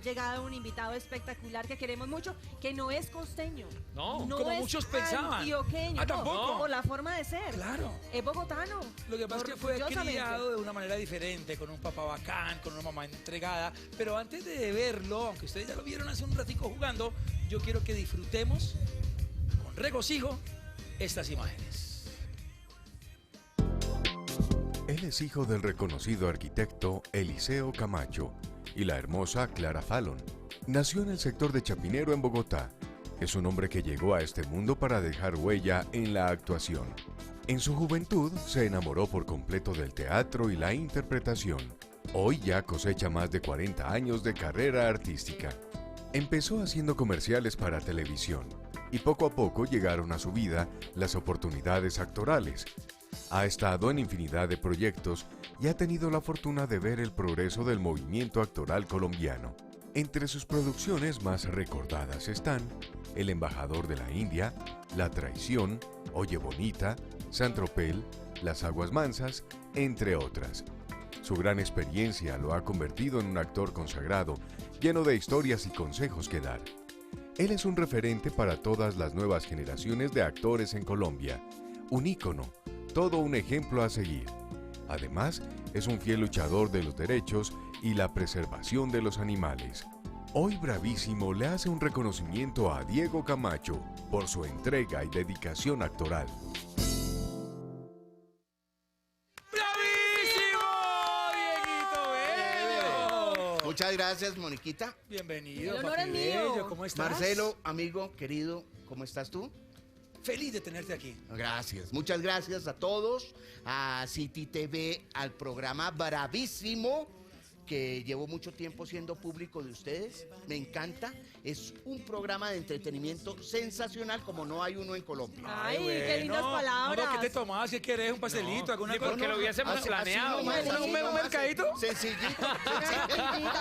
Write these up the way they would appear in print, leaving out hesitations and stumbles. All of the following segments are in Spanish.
llegado un invitado espectacular que queremos mucho, que no es costeño. No, no como es muchos pensaban. Antioqueño. Ah, tampoco. Por la forma de ser. Claro. Es bogotano. Lo que pasa es que fue Orgullosamente. criado de una manera diferente, con un papá bacán, con una mamá entregada. Pero antes de verlo, aunque ustedes ya lo vieron hace un ratico jugando, yo quiero que disfrutemos con regocijo estas imágenes. Él es hijo del reconocido arquitecto Eliseo Camacho y la hermosa Clara Fallon. Nació en el sector de Chapinero, en Bogotá. Es un hombre que llegó a este mundo para dejar huella en la actuación. En su juventud se enamoró por completo del teatro y la interpretación. Hoy ya cosecha más de 40 años de carrera artística. Empezó haciendo comerciales para televisión y poco a poco llegaron a su vida las oportunidades actorales. Ha estado en infinidad de proyectos y ha tenido la fortuna de ver el progreso del movimiento actoral colombiano. Entre sus producciones más recordadas están El embajador de la India, La traición, Oye Bonita, Saint-Tropez, Las aguas mansas, entre otras. Su gran experiencia lo ha convertido en un actor consagrado, lleno de historias y consejos que dar. Él es un referente para todas las nuevas generaciones de actores en Colombia, un ícono, todo un ejemplo a seguir. Además, es un fiel luchador de los derechos y la preservación de los animales. Hoy Bravísimo le hace un reconocimiento a Diego Camacho por su entrega y dedicación actoral. ¡Bravísimo! ¡Dieguito Bello! Muchas gracias, Moniquita. Bienvenido, El honor papi es mío. bello. ¿Cómo estás? Marcelo, amigo, querido, ¿cómo estás tú? Feliz de tenerte aquí. Gracias, muchas gracias a todos, a City TV, al programa Bravísimo, que llevo mucho tiempo siendo público de ustedes. Me encanta, es un programa de entretenimiento sensacional como no hay uno en Colombia. Ay, qué lindas bueno. palabras. No, ¿qué te tomabas? ¿Qué querés? ¿Un pastelito? ¿Alguna cosa? porque lo hubiésemos planeado, nomás, Marcelo. así ¿Un nomás, mercadito? Sencillito.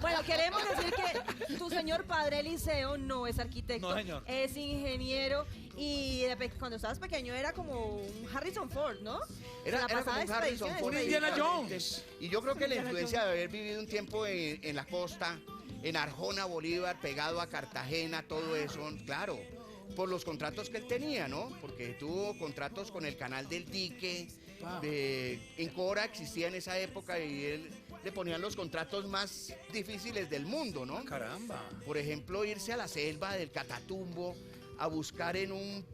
Bueno, queremos decir que tu señor padre Eliseo no es arquitecto, No, señor. es ingeniero y cuando estabas pequeño era como un Harrison Ford, ¿no? Era La como pasada un Harrison expedición, Ford. Un Indiana Jones. Y yo creo que la influencia de haber vivido un tiempo en la costa, en Arjona, Bolívar, pegado a Cartagena, todo eso, claro, por los contratos que él tenía, ¿no? Porque tuvo contratos con el Canal del Dique, en Cora existía en esa época y él le ponían los contratos más difíciles del mundo, ¿no? Caramba. Por ejemplo, irse a la selva del Catatumbo a buscar en un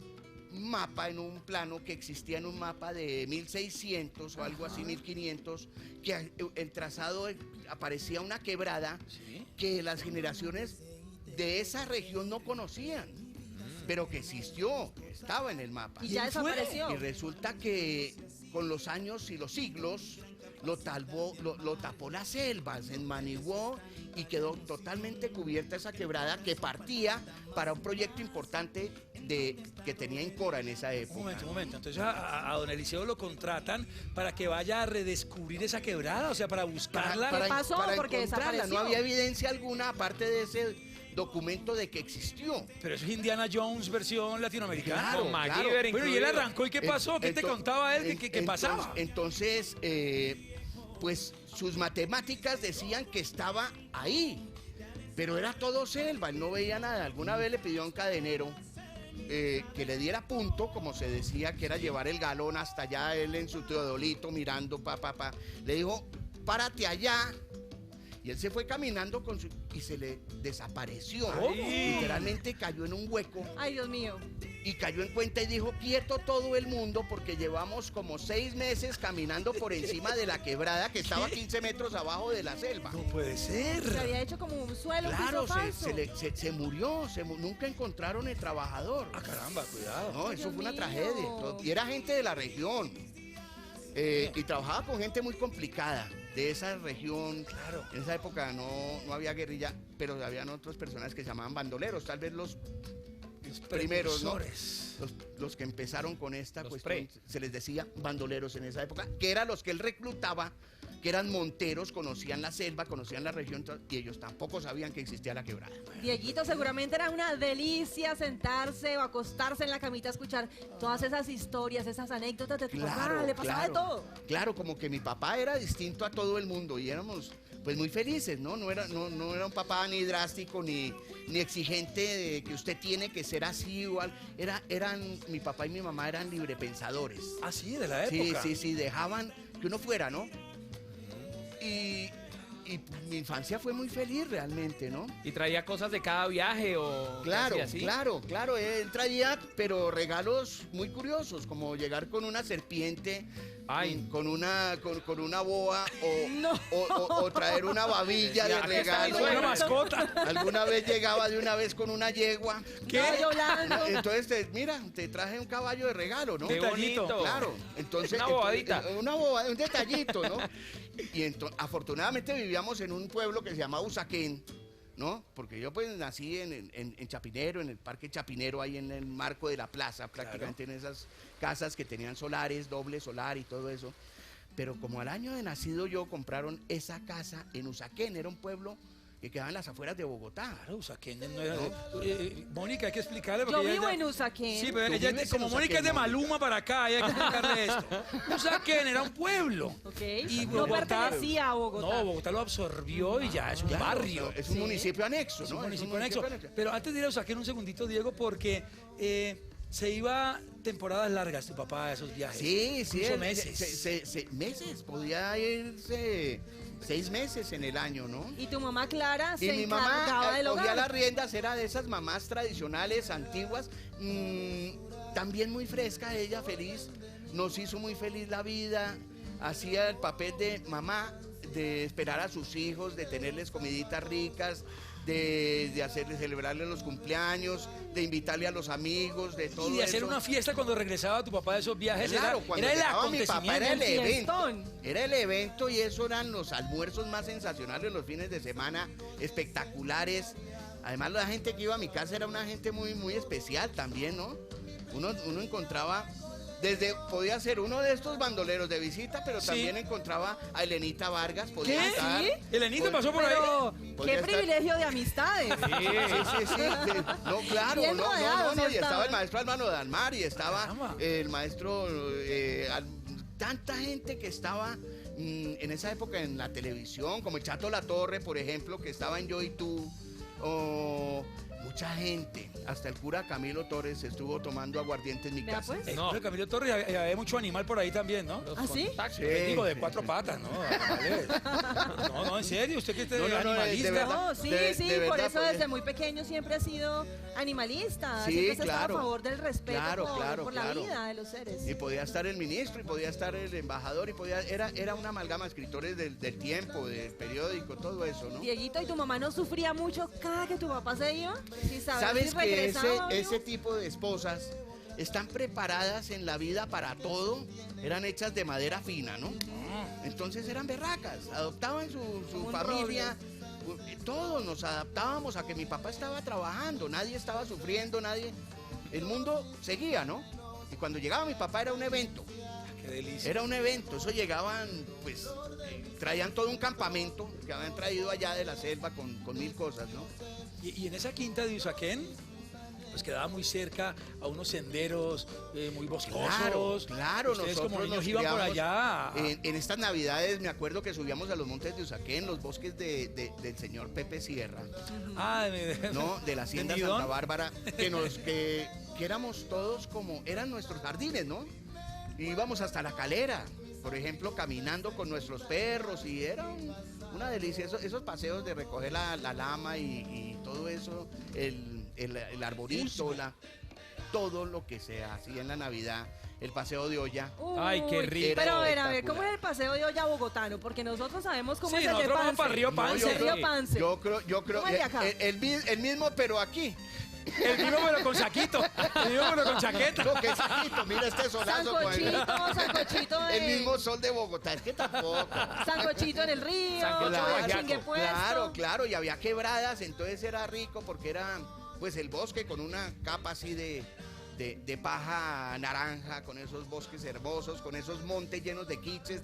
mapa, en un plano que existía en un mapa de 1600 o algo así, 1500, que el trazado aparecía una quebrada que las generaciones de esa región no conocían, pero que existió, que estaba en el mapa. Y ya desapareció. Y resulta que con los años y los siglos lo tapó la selva, se enmaniguó y quedó totalmente cubierta esa quebrada que partía para un proyecto importante que tenía en Cora en esa época. Un momento. Entonces a don Eliseo lo contratan para que vaya a redescubrir esa quebrada, o sea, para buscarla. ¿Qué pasó? Porque encontrarla. desapareció. No había evidencia alguna aparte de ese documento de que existió. Pero eso es Indiana Jones versión latinoamericana. Claro, Con claro. MacGyver Bueno, y él incluido. arrancó, ¿y qué pasó? ¿Qué te contaba él? ¿Qué pasaba? Entonces, pues sus matemáticas decían que estaba ahí, pero era todo selva, él no veía nada. Alguna vez le pidió a un cadenero que le diera punto, como se decía, que era llevar el galón hasta allá, él en su teodolito mirando, le dijo, párate allá. Y él se fue caminando y se le desapareció. Ay. Literalmente cayó en un hueco Ay, Dios mío. y cayó en cuenta y dijo, quieto todo el mundo, porque llevamos como 6 meses caminando por encima de la quebrada que estaba 15 metros abajo de la selva. No puede ser. Se había hecho como un suelo, un Claro, piso falso. se murió, nunca encontraron el trabajador. Ah, caramba, cuidado. No, eso Dios fue una mío. tragedia. Y era gente de la región. Y trabajaba con gente muy complicada de esa región. Claro. En esa época no había guerrilla, pero habían otras personas que se llamaban bandoleros, tal vez los primeros, ¿no? precursores. Los que empezaron con esta Los cuestión, se les decía bandoleros en esa época, que eran los que él reclutaba, que eran monteros, conocían la selva, conocían la región, y ellos tampoco sabían que existía la quebrada. Dieguito, seguramente era una delicia sentarse o acostarse en la camita a escuchar todas esas historias, esas anécdotas de tu papá. Le pasaba de todo. Claro, como que mi papá era distinto a todo el mundo y éramos pues muy felices, ¿no? No era un papá ni drástico ni exigente de que usted tiene que ser así o algo. Mi papá y mi mamá eran librepensadores. Ah, sí, de la época. Sí, dejaban que uno fuera, ¿no? Y mi infancia fue muy feliz realmente, ¿no? ¿Y traía cosas de cada viaje o Claro, casi así? claro, él traía, pero regalos muy curiosos, como llegar con una serpiente, Ay. con una boa, No. o traer una babilla de Aquí está mi regalo. suegra. Una mascota. Alguna vez llegaba de una vez con una yegua. Caballo blanco. Entonces, mira, te traje un caballo de regalo, ¿no? Qué detallito. bonito. Claro, entonces Una bobadita. un detallito, ¿no? Y afortunadamente vivíamos en un pueblo que se llamaba Usaquén, ¿no? Porque yo pues nací en Chapinero, en el Parque Chapinero, ahí en el marco de la plaza, prácticamente en esas casas que tenían solares, doble solar y todo eso. Pero como al año de nacido yo compraron esa casa en Usaquén, era un pueblo que quedaba en las afueras de Bogotá. Claro, Usaquén no era... Mónica, hay que explicarle. Yo porque ella vivo ya- en Usaquén. Sí, pero Tú ella, vives en como Mónica es de Usaquén, Maluma para acá, hay que explicarle esto. Usaquén era un pueblo. Ok. Y No Bogotá- pertenecía a Bogotá. No, Bogotá lo absorbió y ya es un Claro, barrio. Es un Sí. municipio anexo, Es ¿no? un Es municipio anexo. Pero antes de ir a Usaquén un segundito, Diego, porque se iba temporadas largas tu papá a esos viajes. Sí, Incluso él- meses. meses, podía irse 6 meses en el año, ¿no? Y tu mamá Clara Y se mi encargaba mamá del cogía hogar. las riendas, era de esas mamás tradicionales, antiguas, también muy fresca ella, feliz, nos hizo muy feliz la vida, hacía el papel de mamá, de esperar a sus hijos, de tenerles comiditas ricas, de hacerles celebrarles los cumpleaños, de invitarle a los amigos, de todo Y de hacer eso. una fiesta cuando regresaba tu papá de esos viajes. Claro, cuando era el llegaba mi papá era el acontecimiento. evento. fiestón. Era el evento y eso eran los almuerzos más sensacionales, los fines de semana espectaculares. Además la gente que iba a mi casa era una gente muy, muy especial también, ¿no? Uno encontraba, podía ser uno de estos bandoleros de visita, pero Sí. también encontraba a Elenita Vargas, podía ¿Qué? estar. ¿Sí? ¿Elenita Pod- pasó por ahí? Pero Podría qué estar- privilegio de amistades. Sí. No, claro, Bien no. rodeados Y estaba estaban. el maestro Álvaro Dalmar y estaba Caramba. el maestro, tanta gente que estaba en esa época en la televisión, como el Chato La Torre, por ejemplo, que estaba en Yo y Tú, o mucha gente, hasta el cura Camilo Torres estuvo tomando aguardiente en mi Vea, casa. pues. No. Pero Camilo Torres, había mucho animal por ahí también, ¿no? ¿Ah, sí? Contactos. Digo, de 4 patas, ¿no? Animales. No, en serio, usted que es No, animalista. de verdad. No, sí, de por verdad, eso pues, desde muy pequeño siempre ha sido animalista. Sí, Siempre se estaba claro. a favor del respeto por la Claro. vida de los seres. Y podía estar el ministro, y podía estar el embajador, y era una amalgama de escritores del tiempo, del periódico, todo eso, ¿no? Dieguito, ¿y tu mamá no sufría mucho cada que tu papá se iba? Sin saber ¿Sabes si que regresaba o no? ese tipo de esposas están preparadas en la vida para todo? Eran hechas de madera fina, ¿no? Entonces eran berracas, adoptaban su Un familia. Todos nos adaptábamos a que mi papá estaba trabajando, nadie estaba sufriendo, el mundo seguía, ¿no? Y cuando llegaba mi papá era un evento. Qué delicia. Era un evento, eso llegaban, pues, traían todo un campamento que habían traído allá de la selva con 1000 cosas, ¿no? Y en esa quinta de Usaquén, pues quedaba muy cerca a unos senderos muy boscosos. Claro, Ustedes como nosotros niños nos iban por criamos allá. En estas navidades me acuerdo que subíamos a los montes de Usaquén, los bosques del señor Pepe Sierra, ¿no? De la hacienda ¿Entendidón? Santa Bárbara, que éramos todos como, eran nuestros jardines, ¿no? Íbamos hasta la Calera, por ejemplo, caminando con nuestros perros y era una delicia, esos paseos de recoger la lama y todo eso, el arbolito, todo lo que se hacía en la Navidad, el paseo de olla. Ay, qué Uy, rico. Pero a ver, Espectacular. ¿cómo es el paseo de olla bogotano? Porque nosotros sabemos cómo Sí, es el de nosotros vamos Pance. para Río Pance. El Río Pance. Yo creo, ¿Cómo es de acá? el mismo, pero aquí. El mismo pero con saquito. El mismo pero con chaqueta. Lo que es saquito, mira este solazo con Sancochito el mismo sol de Bogotá, es que tampoco. Sancochito en el río, Sancocho chingue puesto. Claro, y había quebradas, entonces era rico porque era pues el bosque con una capa así de paja naranja, con esos bosques hermosos, con esos montes llenos de quiches,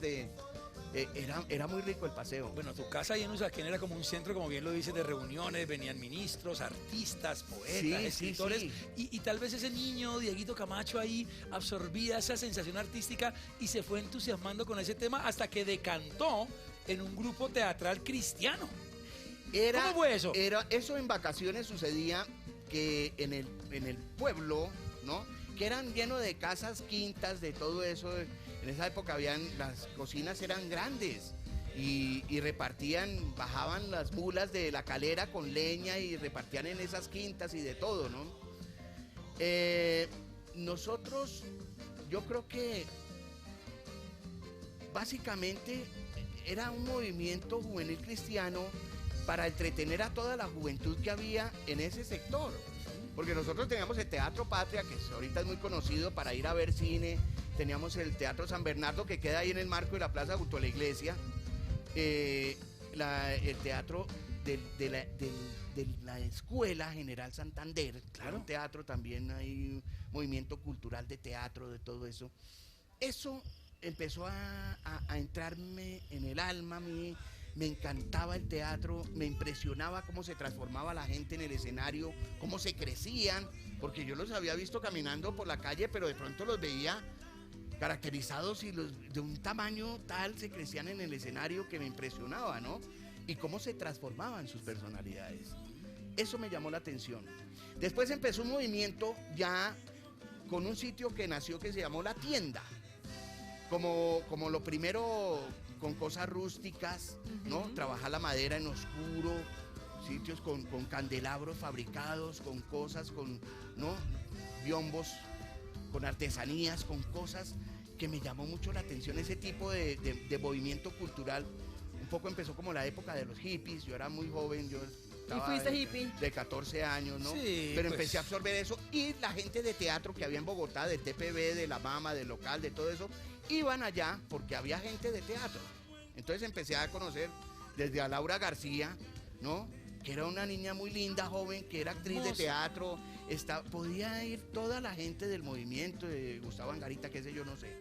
era muy rico el paseo. Bueno, tu casa ahí en Usaquén era como un centro, como bien lo dices, de reuniones, venían ministros, artistas, poetas, Sí, escritores, sí. Y tal vez ese niño, Dieguito Camacho, ahí absorbía esa sensación artística y se fue entusiasmando con ese tema hasta que decantó en un grupo teatral cristiano. Era, ¿Cómo fue eso? Eso en vacaciones sucedía que en el pueblo, ¿no? Que eran llenos de casas, quintas, de todo eso. En esa época las cocinas eran grandes y repartían, bajaban las mulas de la calera con leña y repartían en esas quintas y de todo, ¿no? Nosotros, yo creo que básicamente era un movimiento juvenil cristiano para entretener a toda la juventud que había en ese sector. Porque nosotros teníamos el Teatro Patria, que ahorita es muy conocido para ir a ver cine. Teníamos el Teatro San Bernardo, que queda ahí en el marco de la plaza junto a la iglesia. El teatro de la Escuela General Santander. Claro. Un teatro también, hay un movimiento cultural de teatro, de todo eso. Eso empezó a entrarme en el alma a mí. Me encantaba el teatro, me impresionaba cómo se transformaba la gente en el escenario, cómo se crecían, porque yo los había visto caminando por la calle, pero de pronto los veía caracterizados y de un tamaño tal se crecían en el escenario que me impresionaba, ¿no? Y cómo se transformaban sus personalidades. Eso me llamó la atención. Después empezó un movimiento ya con un sitio que nació que se llamó La Tienda. Como lo primero, con cosas rústicas, ¿no? Trabajar la madera en oscuro, sitios con candelabros fabricados, con cosas, ¿no? Biombos, con artesanías, con cosas que me llamó mucho la atención, ese tipo de movimiento cultural. Un poco empezó como la época de los hippies, yo era muy joven, yo estaba fuiste hippie? de 14 años, ¿no? Sí, pero pues. empecé a absorber eso y la gente de teatro que había en Bogotá, del TPB, de la Mama, del local, de todo eso, iban allá porque había gente de teatro. Entonces empecé a conocer desde a Laura García, ¿no? Que era una niña muy linda, joven, que era actriz de teatro. Podía ir toda la gente del movimiento, de Gustavo Angarita, qué sé yo, no sé.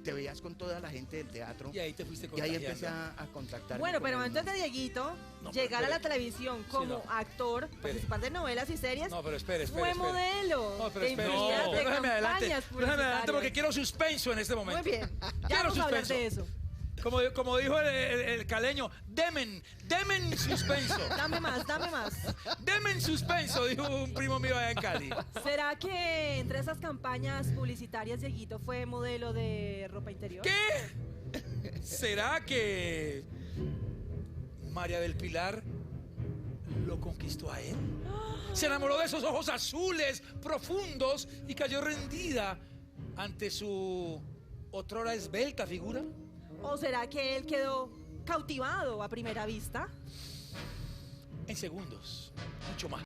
Te veías con toda la gente del teatro. Y ahí te fuiste Y contagiando. ahí empecé a contactar. Bueno, pero antes de Dieguito No, pero llegar a la espere. televisión como no. actor, participar de novelas y series, No, pero espere. fue modelo No, pero de espere. infinidad de Déjame adelante. campañas Déjame adelante porque publicitarias. quiero suspenso en este momento. Muy bien, ya Quiero vamos a hablar suspenso. de eso. Como dijo el caleño, demen suspenso. Dame más, dame más. Demen suspenso, dijo un primo mío allá en Cali. ¿Será que entre esas campañas publicitarias Dieguito fue modelo de ropa interior? ¿Qué? ¿Será que María del Pilar lo conquistó a él? Se enamoró de esos ojos azules, profundos, y cayó rendida ante su otrora esbelta figura. ¿O será que él quedó cautivado a primera vista? En segundos, mucho más.